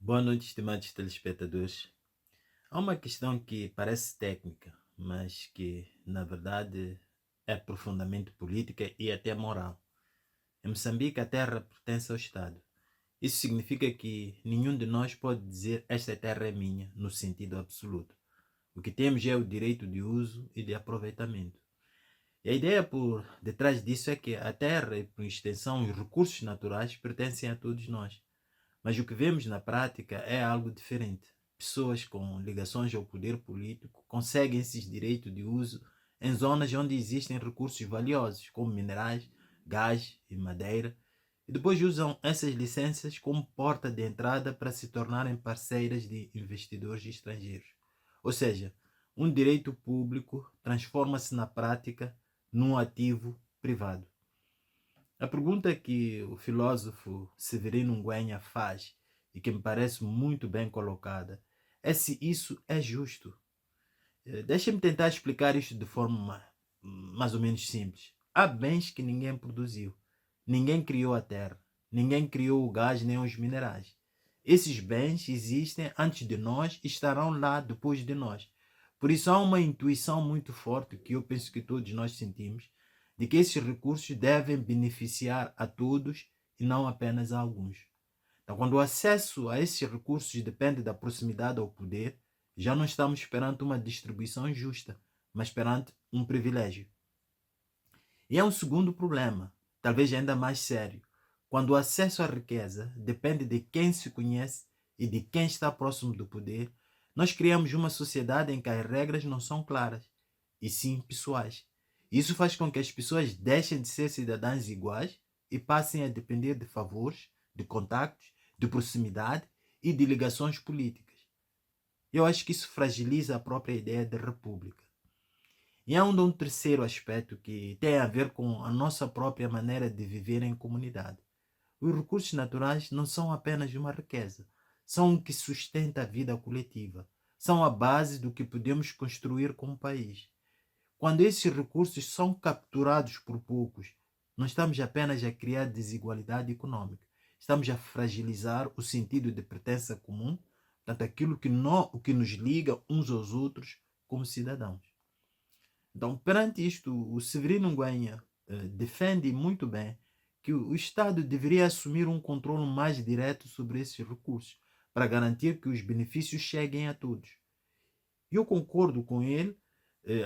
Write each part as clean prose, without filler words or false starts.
Boa noite, estimados telespectadores. Há uma questão que parece técnica, mas que, na verdade, é profundamente política e até moral. Em Moçambique, a terra pertence ao Estado. Isso significa que nenhum de nós pode dizer esta terra é minha, no sentido absoluto. O que temos é o direito de uso e de aproveitamento. E a ideia por detrás disso é que a terra e, por extensão, os recursos naturais pertencem a todos nós. Mas o que vemos na prática é algo diferente. Pessoas com ligações ao poder político conseguem esses direitos de uso em zonas onde existem recursos valiosos, como minerais, gás e madeira, e depois usam essas licenças como porta de entrada para se tornarem parceiras de investidores estrangeiros. Ou seja, um direito público transforma-se na prática num ativo privado. A pergunta que o filósofo Severino Nguema faz, e que me parece muito bem colocada, é se isso é justo. Deixa-me tentar explicar isto de forma mais ou menos simples. Há bens que ninguém produziu. Ninguém criou a terra. Ninguém criou o gás nem os minerais. Esses bens existem antes de nós e estarão lá depois de nós. Por isso há uma intuição muito forte que eu penso que todos nós sentimos, de que esses recursos devem beneficiar a todos e não apenas a alguns. Então, quando o acesso a esses recursos depende da proximidade ao poder, já não estamos perante uma distribuição justa, mas perante um privilégio. E há um segundo problema, talvez ainda mais sério. Quando o acesso à riqueza depende de quem se conhece e de quem está próximo do poder, nós criamos uma sociedade em que as regras não são claras, e sim pessoais. Isso faz com que as pessoas deixem de ser cidadãs iguais e passem a depender de favores, de contactos, de proximidade e de ligações políticas. Eu acho que isso fragiliza a própria ideia de república. E há um terceiro aspecto que tem a ver com a nossa própria maneira de viver em comunidade. Os recursos naturais não são apenas uma riqueza, são o que sustenta a vida coletiva, são a base do que podemos construir como país. Quando esses recursos são capturados por poucos, não estamos apenas a criar desigualdade econômica, estamos a fragilizar o sentido de pertença comum, portanto, aquilo o que nos liga uns aos outros como cidadãos. Então, perante isto, o Severino Nguema defende muito bem que o Estado deveria assumir um controle mais direto sobre esses recursos, para garantir que os benefícios cheguem a todos. Eu concordo com ele,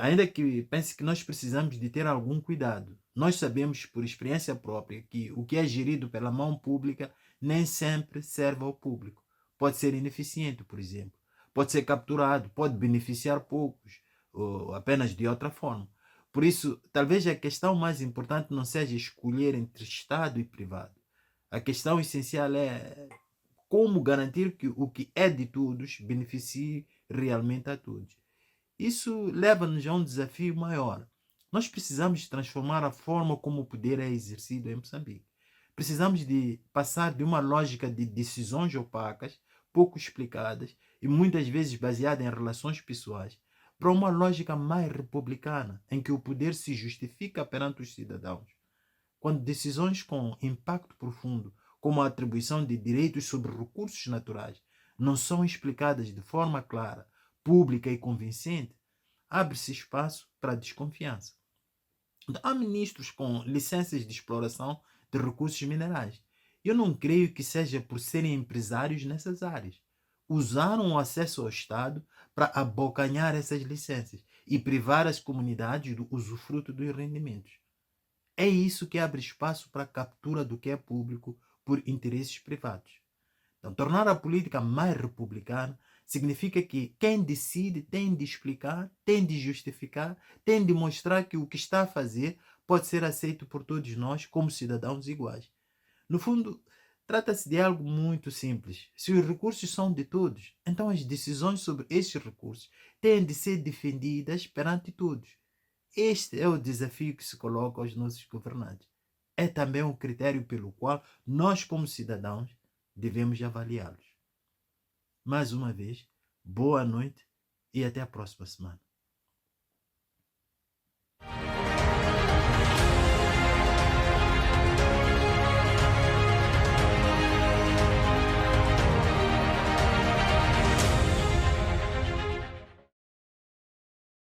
ainda que pense que nós precisamos de ter algum cuidado. Nós sabemos por experiência própria que o que é gerido pela mão pública nem sempre serve ao público. Pode ser ineficiente, por exemplo. Pode ser capturado, pode beneficiar poucos, ou apenas de outra forma. Por isso, talvez a questão mais importante não seja escolher entre Estado e privado. A questão essencial é como garantir que o que é de todos beneficie realmente a todos. Isso leva-nos a um desafio maior. Nós precisamos transformar a forma como o poder é exercido em Moçambique. Precisamos de passar de uma lógica de decisões opacas, pouco explicadas e muitas vezes baseada em relações pessoais, para uma lógica mais republicana, em que o poder se justifica perante os cidadãos. Quando decisões com impacto profundo, como a atribuição de direitos sobre recursos naturais, não são explicadas de forma clara, pública e convincente, abre-se espaço para a desconfiança. Há ministros com licenças de exploração de recursos minerais. Eu não creio que seja por serem empresários nessas áreas. Usaram o acesso ao Estado para abocanhar essas licenças e privar as comunidades do usufruto dos rendimentos. É isso que abre espaço para a captura do que é público por interesses privados. Então, tornar a política mais republicana significa que quem decide tem de explicar, tem de justificar, tem de mostrar que o que está a fazer pode ser aceito por todos nós como cidadãos iguais. No fundo, trata-se de algo muito simples. Se os recursos são de todos, então as decisões sobre esses recursos têm de ser defendidas perante todos. Este é o desafio que se coloca aos nossos governantes. É também um critério pelo qual nós, como cidadãos, devemos avaliá-los. Mais uma vez, boa noite e até a próxima semana.